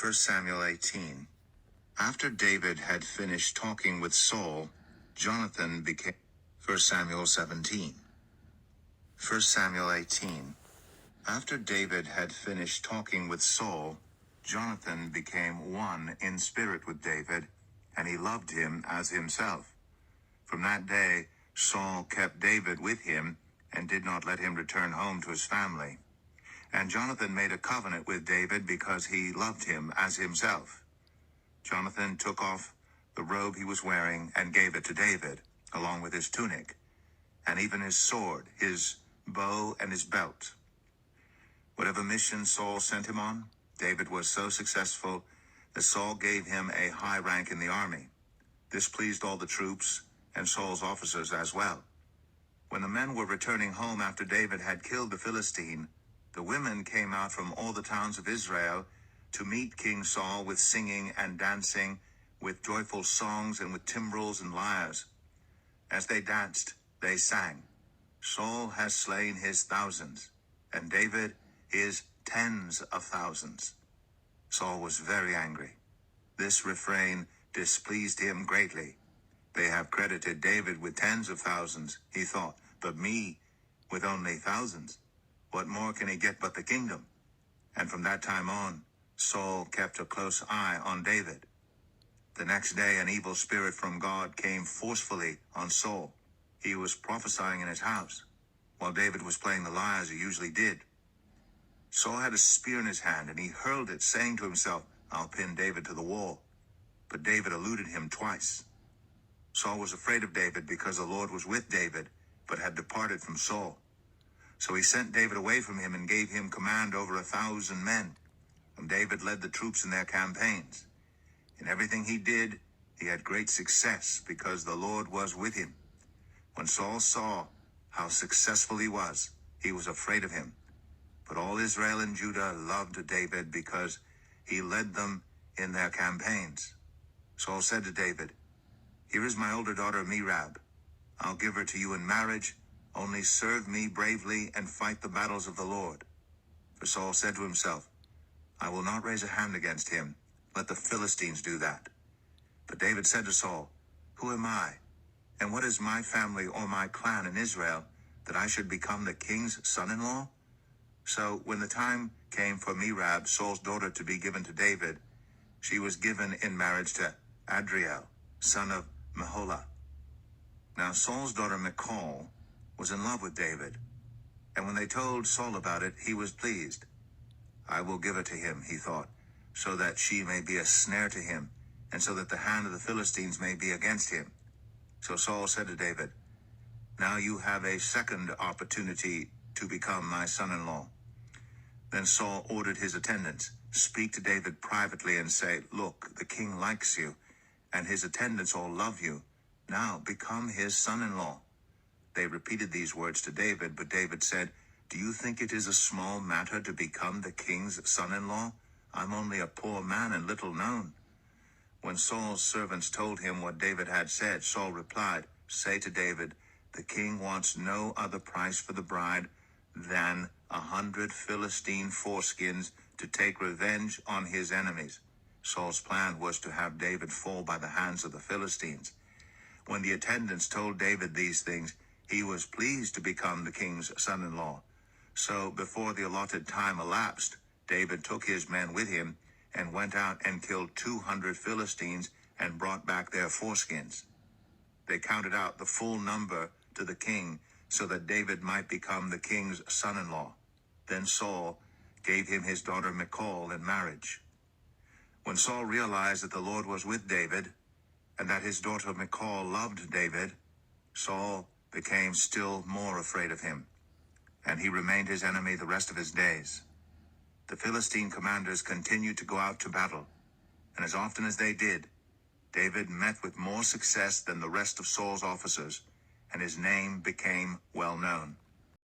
1 Samuel 18. After David had finished talking with Saul, Jonathan became 1 Samuel 17. 1 Samuel 18. After David had finished talking with Saul, Jonathan became one in spirit with David, and he loved him as himself. From that day, Saul kept David with him and did not let him return home to his family. And Jonathan made a covenant with David because he loved him as himself. Jonathan took off the robe he was wearing and gave it to David, along with his tunic, and even his sword, his bow, and his belt. Whatever mission Saul sent him on, David was so successful that Saul gave him a high rank in the army. This pleased all the troops and Saul's officers as well. When the men were returning home after David had killed the Philistine, the women came out from all the towns of Israel to meet King Saul with singing and dancing, with joyful songs and with timbrels and lyres. As they danced, they sang, "Saul has slain his thousands, and David his tens of thousands." Saul was very angry. This refrain displeased him greatly. They have credited David with tens of thousands, he thought, but me with only thousands. What more can he get but the kingdom? And from that time on, Saul kept a close eye on David. The next day, an evil spirit from God came forcefully on Saul. He was prophesying in his house, while David was playing the lyre as he usually did. Saul had a spear in his hand, and he hurled it, saying to himself, "I'll pin David to the wall." But David eluded him twice. Saul was afraid of David because the Lord was with David, but had departed from Saul. So he sent David away from him and gave him command over 1,000 men. And David led the troops in their campaigns. In everything he did, he had great success because the Lord was with him. When Saul saw how successful he was afraid of him. But all Israel and Judah loved David because he led them in their campaigns. Saul said to David, "Here is my older daughter Merab. I'll give her to you in marriage. Only serve me bravely and fight the battles of the Lord." For Saul said to himself, "I will not raise a hand against him. Let the Philistines do that." But David said to Saul, "Who am I? And what is my family or my clan in Israel that I should become the king's son-in-law?" So when the time came for Merab, Saul's daughter, to be given to David, she was given in marriage to Adriel, son of Meholah. Now Saul's daughter Michal was in love with David, and when they told Saul about it, he was pleased. "I will give her to him," he thought, "so that she may be a snare to him, and so that the hand of the Philistines may be against him." So Saul said to David, "Now you have a second opportunity to become my son-in-law." Then Saul ordered his attendants, "Speak to David privately and say, 'Look, the king likes you, and his attendants all love you. Now become his son-in-law.'" They repeated these words to David, but David said, "Do you think it is a small matter to become the king's son-in-law? I'm only a poor man and little known." When Saul's servants told him what David had said, Saul replied, "Say to David, the king wants no other price for the bride than 100 Philistine foreskins to take revenge on his enemies." Saul's plan was to have David fall by the hands of the Philistines. When the attendants told David these things, he was pleased to become the king's son-in-law. So before the allotted time elapsed, David took his men with him and went out and killed 200 Philistines and brought back their foreskins. They counted out the full number to the king so that David might become the king's son-in-law. Then Saul gave him his daughter Michal in marriage. When Saul realized that the Lord was with David and that his daughter Michal loved David, Saul became still more afraid of him, and he remained his enemy the rest of his days. The Philistine commanders continued to go out to battle, and as often as they did, David met with more success than the rest of Saul's officers, and his name became well known.